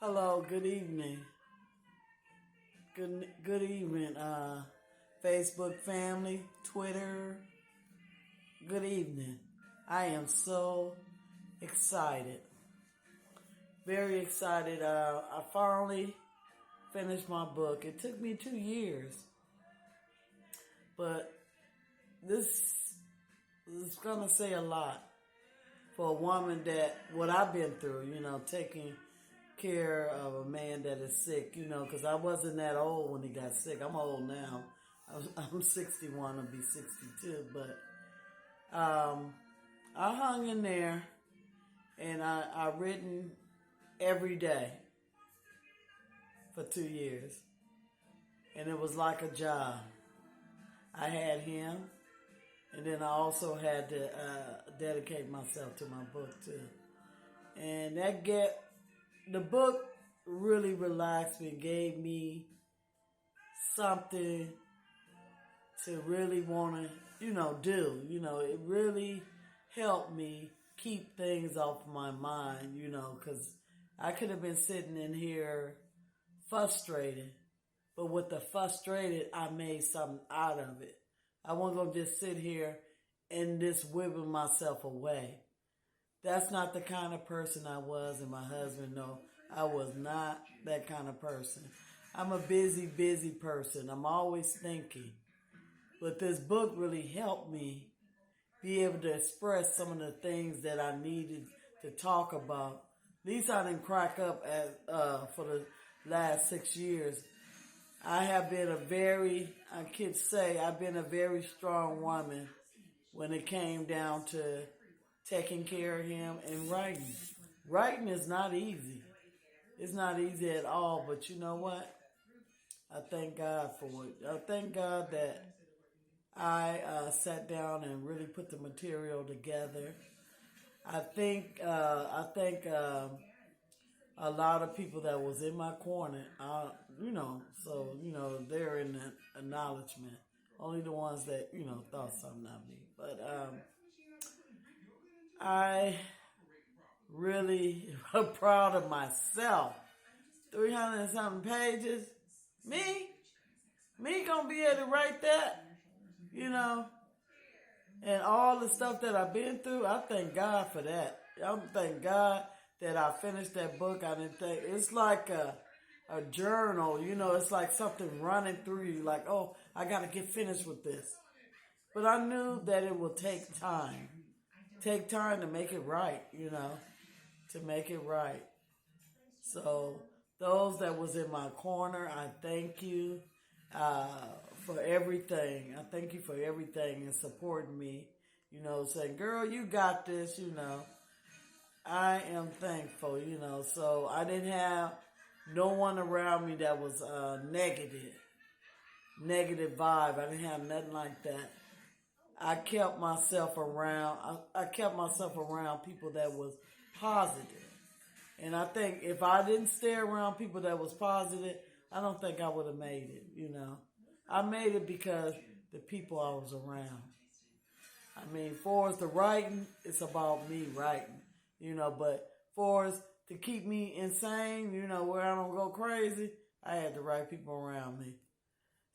Hello, good evening. Good evening, Facebook family, Twitter. Good evening. I am so excited. Very excited. I finally finished my book. It took me 2 years, but this is going to say a lot for a woman that what I've been through, taking care of a man that is sick, because I wasn't that old when he got sick. I'm old now. I'm 61, I'll be 62, but I hung in there and I written every day for 2 years, and it was like a job. I had him, and then I also had to dedicate myself to my book too, and the book really relaxed me, gave me something to really want to, do. It really helped me keep things off my mind, because I could have been sitting in here frustrated, but with the frustrated, I made something out of it. I wasn't going to just sit here and just wibble myself away. That's not the kind of person I was, and my husband, no, I was not that kind of person. I'm a busy person. I'm always thinking. But this book really helped me be able to express some of the things that I needed to talk about. At least I didn't crack up for the last 6 years. I've been a very strong woman when it came down to taking care of him and writing. Writing is not easy. It's not easy at all, but you know what? I thank God for it. I thank God that I sat down and really put the material together. I think a lot of people that was in my corner, they're in the acknowledgement. Only the ones that, thought something of me. But I really am proud of myself. 300 and something pages. Me gonna be able to write that, and all the stuff that I've been through. I thank God for that. I thank God that I finished that book. I didn't think it's like a journal, it's like something running through you, like, oh, I gotta get finished with this. But I knew that it will take time. Take time to make it right, to make it right. So those that was in my corner, I thank you for everything. I thank you for everything and supporting me, saying, girl, you got this, I am thankful, so I didn't have no one around me that was negative vibe. I didn't have nothing like that. I kept myself around. I kept myself around people that was positive. And I think if I didn't stay around people that was positive, I don't think I would have made it, I made it because the people I was around. I mean, for as the writing, it's about me writing, but for as to keep me insane, where I don't go crazy, I had the right people around me.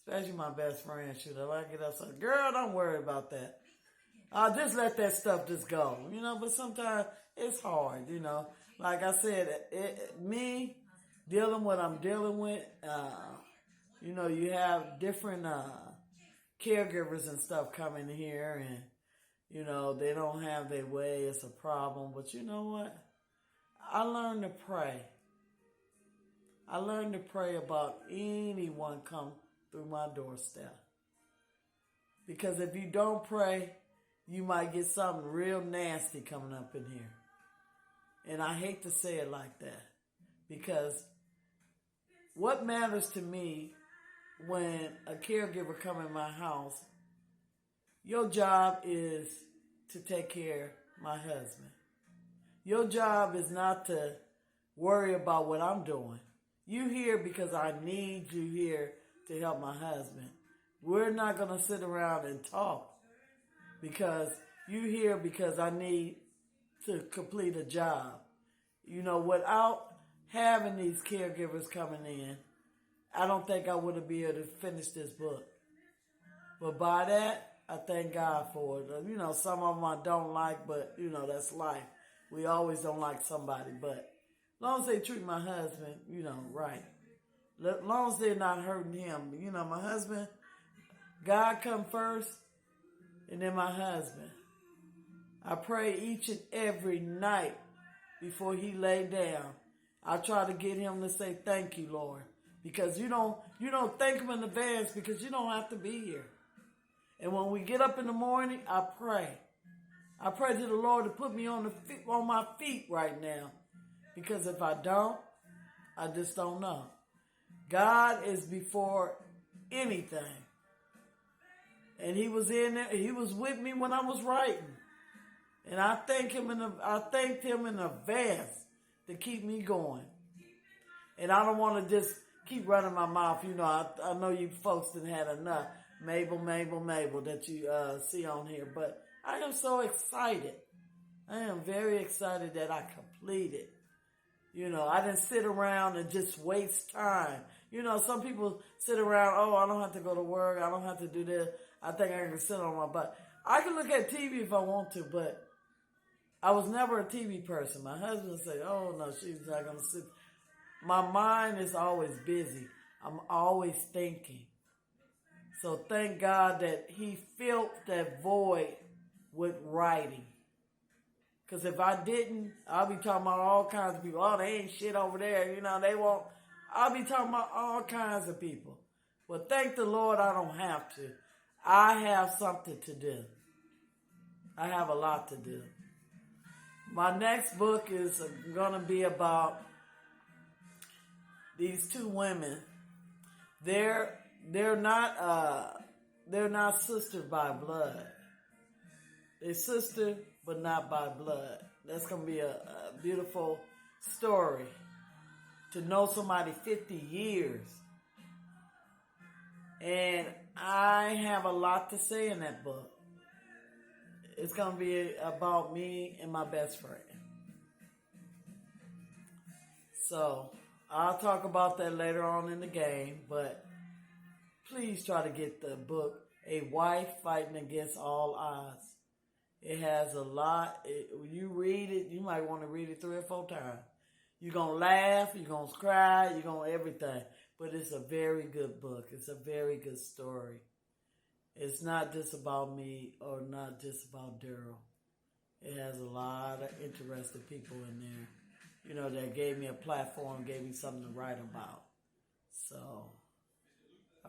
Especially my best friend. Should I get up and say, girl, don't worry about that. I'll just let that stuff just go, but sometimes it's hard, Like I said, me dealing what I'm dealing with, you have different caregivers and stuff coming here and, they don't have their way. It's a problem. But you know what? I learned to pray. I learned to pray about anyone come through my doorstep. Because if you don't pray, you might get something real nasty coming up in here. And I hate to say it like that. Because what matters to me when a caregiver come in my house, your job is to take care of my husband. Your job is not to worry about what I'm doing. You here because I need you here to help my husband. We're not going to sit around and talk because you here because I need to complete a job. Without having these caregivers coming in, I don't think I would have been able to finish this book. But by that, I thank God for it. You know, some of them I don't like, but, you know, that's life. We always don't like somebody. But as long as they treat my husband, you know, right. As long as they're not hurting him. You know, my husband, God come first, and then my husband. I pray each and every night before he lay down. I try to get him to say, thank you, Lord. Because you don't thank him in advance because you don't have to be here. And when we get up in the morning, I pray. I pray to the Lord to put me on my feet right now. Because if I don't, I just don't know. God is before anything. And he was in there. He was with me when I was writing. And I thanked him in advance to keep me going. And I don't want to just keep running my mouth. You know, I know you folks done had enough. Mabel, that you see on here. But I am so excited. I am very excited that I completed. You know, I didn't sit around and just waste time. You know, some people sit around, oh, I don't have to go to work. I don't have to do this. I think I can sit on my butt. I can look at TV if I want to, but I was never a TV person. My husband said, oh, no, she's not going to sit. My mind is always busy. I'm always thinking. So thank God that he filled that void with writing. Because if I didn't, I'll be talking about all kinds of people. Oh, they ain't shit over there. You know, they won't. I'll be talking about all kinds of people. But thank the Lord I don't have to. I have something to do. I have a lot to do. My next book is going to be about these two women. They're not sisters by blood. They're sisters, but not by blood. That's going to be a beautiful story. To know somebody 50 years. And I have a lot to say in that book. It's going to be about me and my best friend. So, I'll talk about that later on in the game, but please try to get the book, A Wife Fighting Against All Odds. It has a lot. You read it, you might want to read it 3 or 4 times. You're going to laugh, you're going to cry, you're going to everything. But it's a very good book. It's a very good story. It's not just about me or not just about Daryl. It has a lot of interested people in there. You know, that gave me a platform, gave me something to write about. So,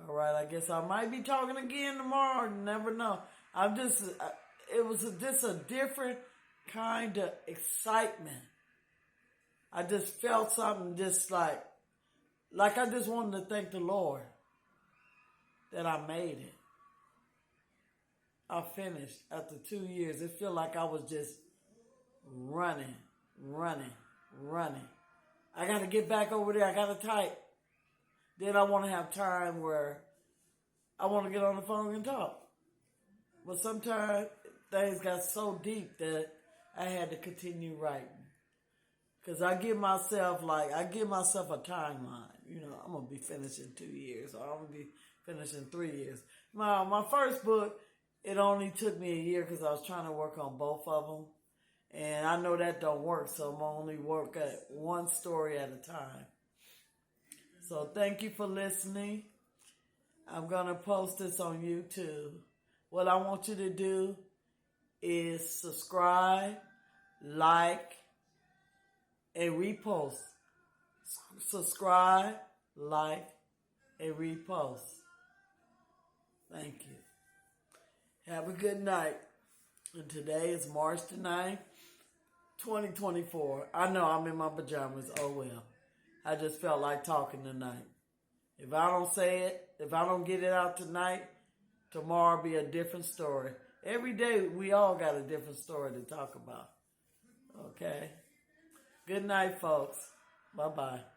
all right, I guess I might be talking again tomorrow. You never know. It was just a different kind of excitement. I just felt something just like I just wanted to thank the Lord that I made it. I finished after 2 years. It felt like I was just running. I got to get back over there. I got to type. Then I want to have time where I want to get on the phone and talk. But sometimes things got so deep that I had to continue writing. Because I give myself a timeline. You know, I'm going to be finished in 2 years. Or I'm going to be finished in 3 years. My first book, it only took me a year because I was trying to work on both of them. And I know that don't work, so I'm only work at one story at a time. So thank you for listening. I'm going to post this on YouTube. What I want you to do is subscribe, like, and repost. Subscribe, like, and repost. Thank you. Have a good night. And today is March the 9th, 2024. I know I'm in my pajamas. Oh well. I just felt like talking tonight. If I don't say it, if I don't get it out tonight, tomorrow will be a different story. Every day we all got a different story to talk about. Okay? Good night, folks. Bye-bye.